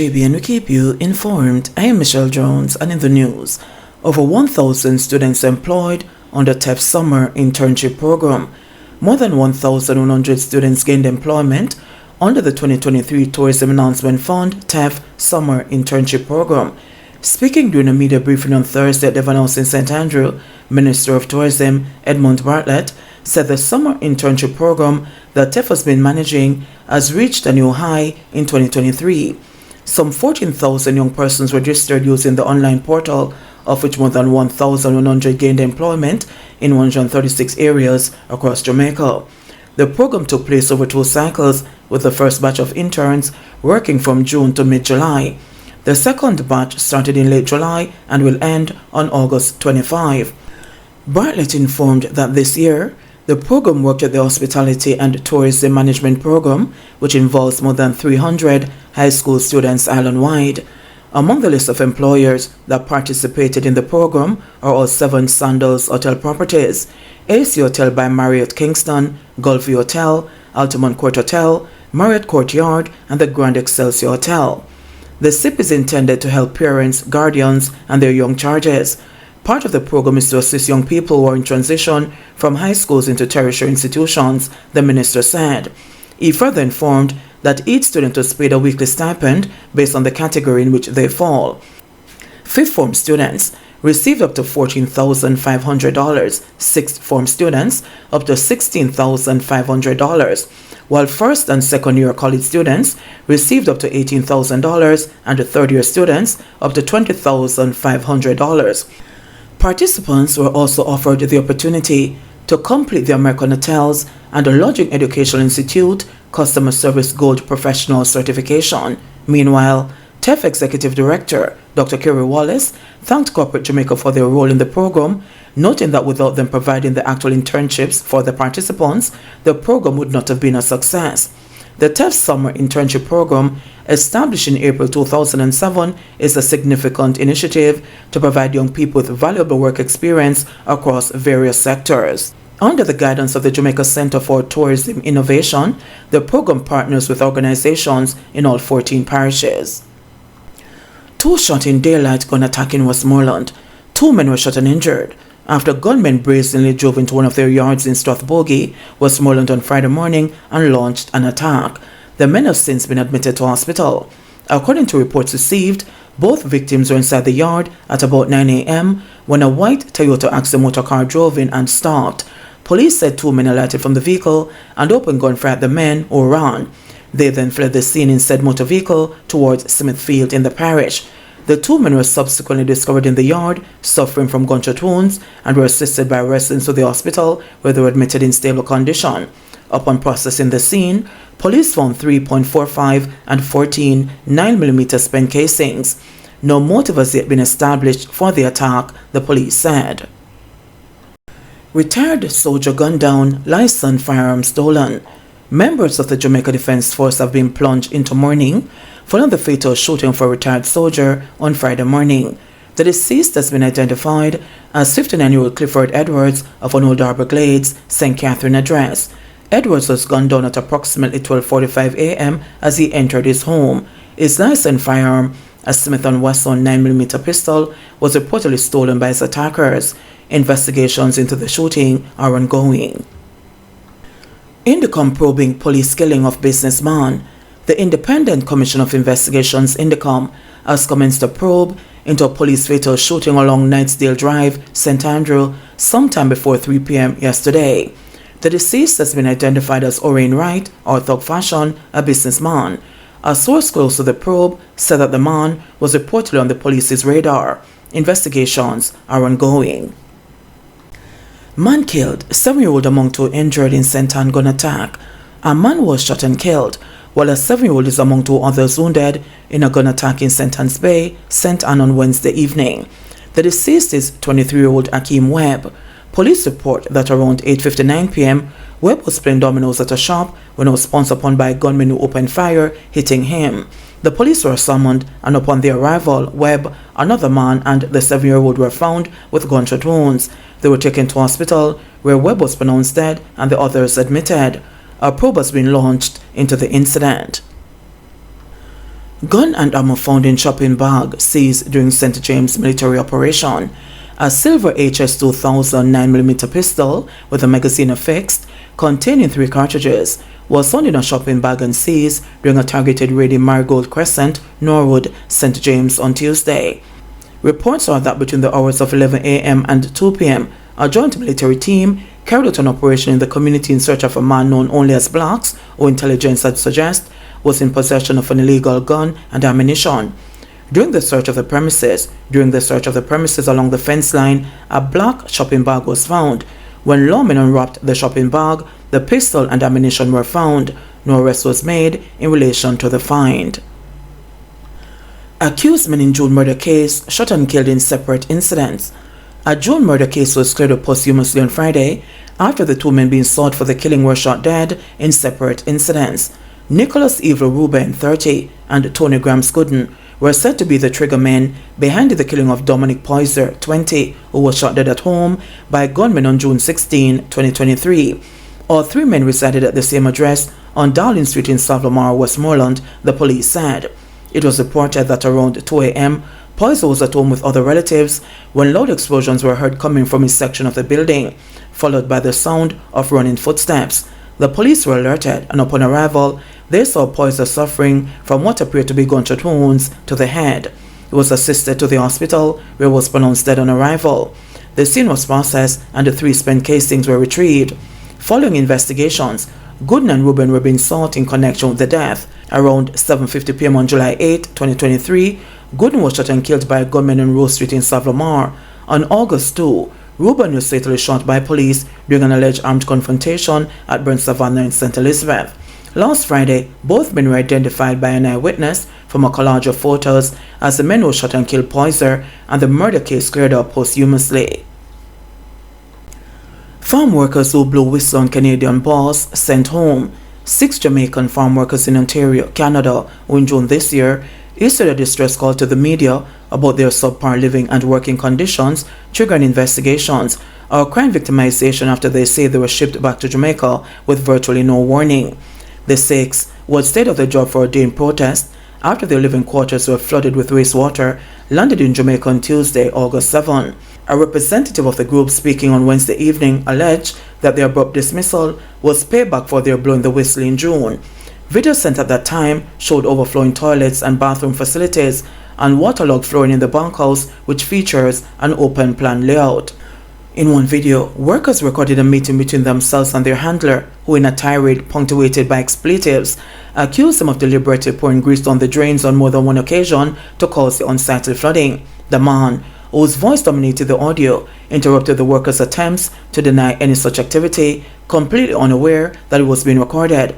JBNN, we keep you informed. I am Michelle Jones, and in the news, over 1,000 students employed on the TEF Summer Internship Program. More than 1,100 students gained employment under the 2023 Tourism Enhancement Fund TEF Summer Internship Program. Speaking during a media briefing on Thursday at Devon House in St. Andrew, Minister of Tourism Edmund Bartlett said the summer internship program that TEF has been managing has reached a new high in 2023. Some 14,000 young persons registered using the online portal, of which more than 1,100 gained employment in 136 areas across Jamaica. The program took place over 2 cycles, with the first batch of interns working from June to mid-July. The second batch started in late July and will end on August 25. Bartlett informed that this year, the program worked at the Hospitality and Tourism Management Program, which involves more than 300 high school students island-wide. Among the list of employers that participated in the program are all 7 Sandals Hotel properties: AC Hotel by Marriott Kingston, Gulfview Hotel, Altamont Court Hotel, Marriott Courtyard, and the Grand Excelsior Hotel. The SIP is intended to help parents, guardians, and their young charges. Part of the program is to assist young people who are in transition from high schools into tertiary institutions, the minister said. He further informed that each student was paid a weekly stipend based on the category in which they fall. Fifth form students received up to $14,500, sixth form students up to $16,500, while first and second year college students received up to $18,000 and third year students up to $20,500. Participants were also offered the opportunity to complete the American Hotels and the Lodging Educational Institute Customer Service Gold Professional Certification. Meanwhile, TEF Executive Director Dr. Kerry Wallace thanked Corporate Jamaica for their role in the program, noting that without them providing the actual internships for the participants, the program would not have been a success. The TEF Summer Internship Program, established in April 2007, is a significant initiative to provide young people with valuable work experience across various sectors. Under the guidance of the Jamaica Center for Tourism Innovation, the program partners with organizations in all 14 parishes. 2 shot in daylight gun attack in Westmoreland. 2 men were shot and injured after gunmen brazenly drove into one of their yards in Strathbogie, Westmoreland on Friday morning and launched an attack. The men have since been admitted to hospital. According to reports received, both victims were inside the yard at about 9 a.m. when a white Toyota Axle motor car drove in and stopped. Police said 2 men alighted from the vehicle and opened gunfire at the men who ran. They then fled the scene in said motor vehicle towards Smithfield in the parish. The 2 men were subsequently discovered in the yard, suffering from gunshot wounds, and were assisted by residents to the hospital, where they were admitted in stable condition. Upon processing the scene, police found 3.45 and 14 9mm spent casings. No motive has yet been established for the attack, the police said. Retired soldier gunned down, licensed firearm stolen. Members of the Jamaica Defense Force have been plunged into mourning following the fatal shooting of a retired soldier on Friday morning. The deceased has been identified as 59-year-old Clifford Edwards of an Old Harbour Glades, St. Catherine address. Edwards was gunned down at approximately 12:45 a.m. as he entered his home. His licensed firearm, a Smith & Wesson 9mm pistol, was reportedly stolen by his attackers. Investigations into the shooting are ongoing. Indicom probing police killing of businessman. The Independent Commission of Investigations, Indicom, has commenced a probe into a police fatal shooting along Knightsdale Drive, St. Andrew, sometime before 3 p.m. yesterday. The deceased has been identified as Orain Wright, or Thug Fashion, a businessman. A source close to the probe said that the man was reportedly on the police's radar. Investigations are ongoing. Man killed, 7-year-old among 2 injured in St. Ann gun attack. A man was shot and killed, while a 7-year-old is among 2 others wounded in a gun attack in St. Anne's Bay, St. Ann on Wednesday evening. The deceased is 23-year-old Akeem Webb. Police report that around 8:59 p.m., Webb was playing dominoes at a shop when he was pounced upon by a gunman who opened fire, hitting him. The police were summoned, and upon their arrival, Webb, another man, and the 7-year-old were found with gunshot wounds. They were taken to hospital, where Webb was pronounced dead and the others admitted. A probe has been launched into the incident. Gun and ammo found in shopping bag seized during St. James military operation. A silver HS-2000 9mm pistol with a magazine affixed, containing 3 cartridges, was found in a shopping bag and seized during a targeted raid in Marigold Crescent, Norwood, St. James on Tuesday. Reports are that between the hours of 11 a.m. and 2 p.m., a joint military team carried out an operation in the community in search of a man known only as Blacks, who intelligence had suggested was in possession of an illegal gun and ammunition. During the search of the premises along the fence line, a black shopping bag was found. When lawmen unwrapped the shopping bag, the pistol and ammunition were found. No arrest was made in relation to the find. Accused men in June murder case shot and killed in separate incidents. A June murder case was cleared up posthumously on Friday after the 2 men being sought for the killing were shot dead in separate incidents. Nicholas Evil Ruben, 30, and Tony Graham Scudden were said to be the trigger men behind the killing of Dominic Poyser, 20, who was shot dead at home by gunmen on June 16, 2023. All 3 men resided at the same address on Darling Street in Savlamar, Westmoreland, the police said. It was reported that around 2 a.m., Poyser was at home with other relatives when loud explosions were heard coming from his section of the building, followed by the sound of running footsteps. The police were alerted, and upon arrival, they saw Poyser suffering from what appeared to be gunshot wounds to the head. He was assisted to the hospital, where he was pronounced dead on arrival. The scene was processed, and the 3 spent casings were retrieved. Following investigations, Gooden and Ruben were being sought in connection with the death. Around 7:50 p.m. on July 8, 2023, Gooden was shot and killed by a gunman on Rose Street in Savlamar. On August 2, Ruben was fatally shot by police during an alleged armed confrontation at Burnt Savannah in St. Elizabeth. Last Friday, both men were identified by an eyewitness from a collage of photos as the men who shot and killed Poyser, and the murder case cleared up posthumously. Farm workers who blew whistle on Canadian boss sent home. 6 Jamaican farm workers in Ontario, Canada, who in June this year issued a distress call to the media about their subpar living and working conditions, triggering investigations or crime victimization after they say they were shipped back to Jamaica with virtually no warning. The 6 would stayed off the job for a day in protest after their living quarters were flooded with wastewater, landed in Jamaica on Tuesday, August 7. A representative of the group speaking on Wednesday evening alleged that their abrupt dismissal was payback for their blowing the whistle in June. Videos sent at that time showed overflowing toilets and bathroom facilities and waterlogged flooring in the bunkhouse, which features an open plan layout. In one video, workers recorded a meeting between themselves and their handler, who in a tirade punctuated by expletives, accused them of deliberately pouring grease on the drains on more than one occasion to cause the unsightly flooding. The man, whose voice dominated the audio, interrupted the workers' attempts to deny any such activity, completely unaware that it was being recorded.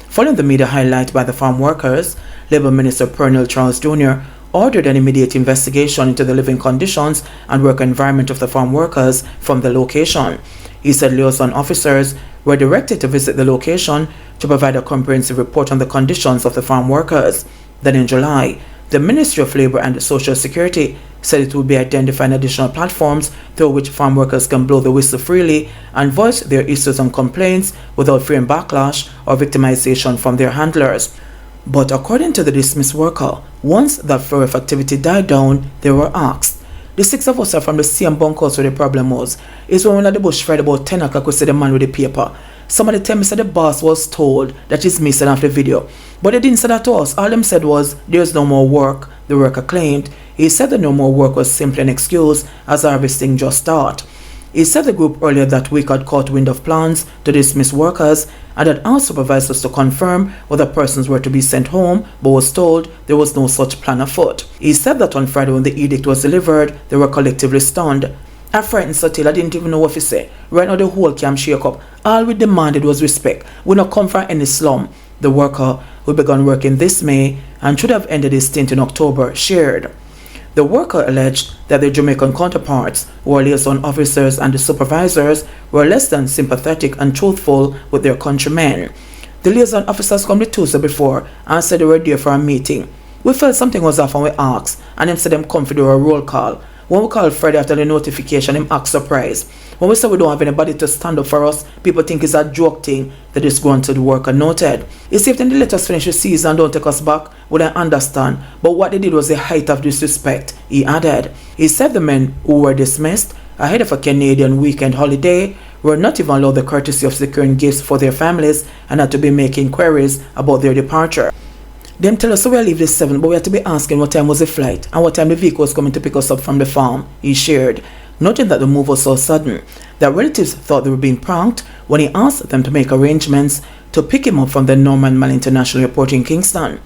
Following the media highlight by the farm workers, Labour Minister Pernell Charles Jr. ordered an immediate investigation into the living conditions and work environment of the farm workers from the location. He said liaison officers were directed to visit the location to provide a comprehensive report on the conditions of the farm workers. Then in July, the Ministry of Labour and Social Security said it would be identifying additional platforms through which farm workers can blow the whistle freely and voice their issues and complaints without fearing backlash or victimization from their handlers. But according to the dismissed worker, once that flow of activity died down, they were asked. The 6 of us are from the same bunkhouse where the problem was. It's when we were at the bush Friday about 10 o'clock we see the man with the paper. Somebody tell me that the boss was told that it's missing off the video. But they didn't say that to us. All them said was, there's no more work, the worker claimed. He said that no more work was simply an excuse as harvesting just started. He said the group earlier that week had caught wind of plans to dismiss workers and had asked supervisors to confirm whether persons were to be sent home, but was told there was no such plan afoot. He said that on Friday when the edict was delivered, they were collectively stunned. I frightened so till I didn't even know what to say. Right now the whole camp shake up. All we demanded was respect. We not come from any slum. The worker, who began working this May and should have ended his stint in October, shared. The worker alleged that their Jamaican counterparts, who are liaison officers and the supervisors, were less than sympathetic and truthful with their countrymen. The liaison officers come the Tuesday before and said they were there for a meeting. We felt something was off and we asked, and them said them come for do a roll call. When we called Friday after the notification, him act surprised. When we say we don't have anybody to stand up for us, people think it's a joke thing that is going to the worker noted. He said if they let us finish the season and don't take us back, we don't understand. But what they did was the height of disrespect, he added. He said the men who were dismissed ahead of a Canadian weekend holiday were not even allowed the courtesy of securing gifts for their families and had to be making queries about their departure. Them tell us so we'll leave this 7, but we had to be asking what time was the flight and what time the vehicle was coming to pick us up from the farm, he shared, noting that the move was so sudden that relatives thought they were being pranked when he asked them to make arrangements to pick him up from the Norman Mall International Airport in Kingston.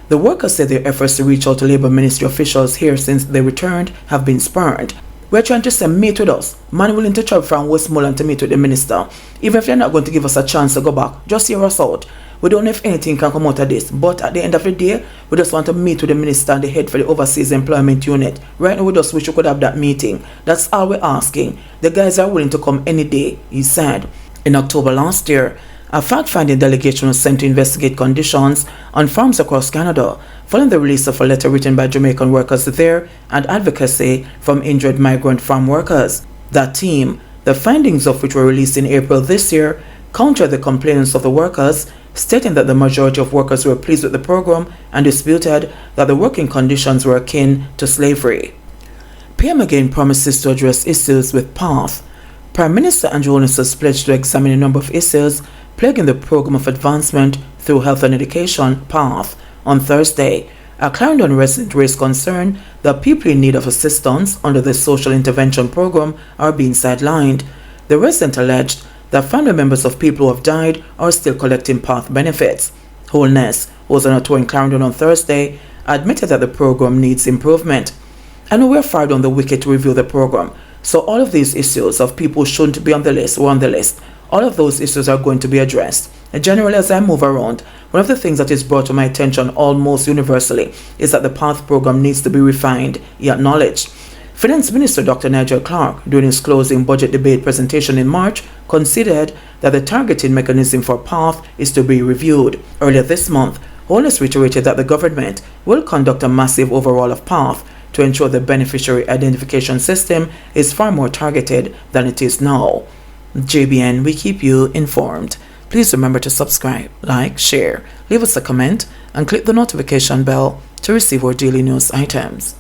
The workers said their efforts to reach out to Labour Ministry officials here since they returned have been spurned. We're trying to say meet with us. Man willing to travel from Westmoreland to meet with the minister. Even if they're not going to give us a chance to go back, just hear us out. We don't know if anything can come out of this, but at the end of the day, we just want to meet with the minister and the head for the Overseas Employment Unit. Right now, we just wish we could have that meeting. That's all we're asking. The guys are willing to come any day, he said. In October last year, a fact-finding delegation was sent to investigate conditions on farms across Canada, following the release of a letter written by Jamaican workers there and advocacy from injured migrant farm workers. That team, the findings of which were released in April this year, countered the complaints of the workers, stating that the majority of workers were pleased with the program and disputed that the working conditions were akin to slavery. PM again promises to address issues with PATH. Prime Minister Andrew Holness has pledged to examine a number of issues plaguing the Program of Advancement through Health and Education, PATH, on Thursday. A Clarendon resident raised concern that people in need of assistance under the Social Intervention Program are being sidelined. The resident alleged that family members of people who have died are still collecting PATH benefits. Holness, who was on a tour in Clarendon on Thursday, admitted that the program needs improvement. I know we're far down the wicket to review the program, so all of these issues of people who shouldn't be on the list were on the list. All of those issues are going to be addressed. And generally, as I move around, one of the things that is brought to my attention almost universally is that the PATH program needs to be refined, he acknowledged. Finance Minister Dr. Nigel Clark, during his closing budget debate presentation in March, considered that the targeting mechanism for PATH is to be reviewed. Earlier this month, Holness reiterated that the government will conduct a massive overhaul of PATH to ensure the beneficiary identification system is far more targeted than it is now. JBN, we keep you informed. Please remember to subscribe, like, share, leave us a comment, and click the notification bell to receive our daily news items.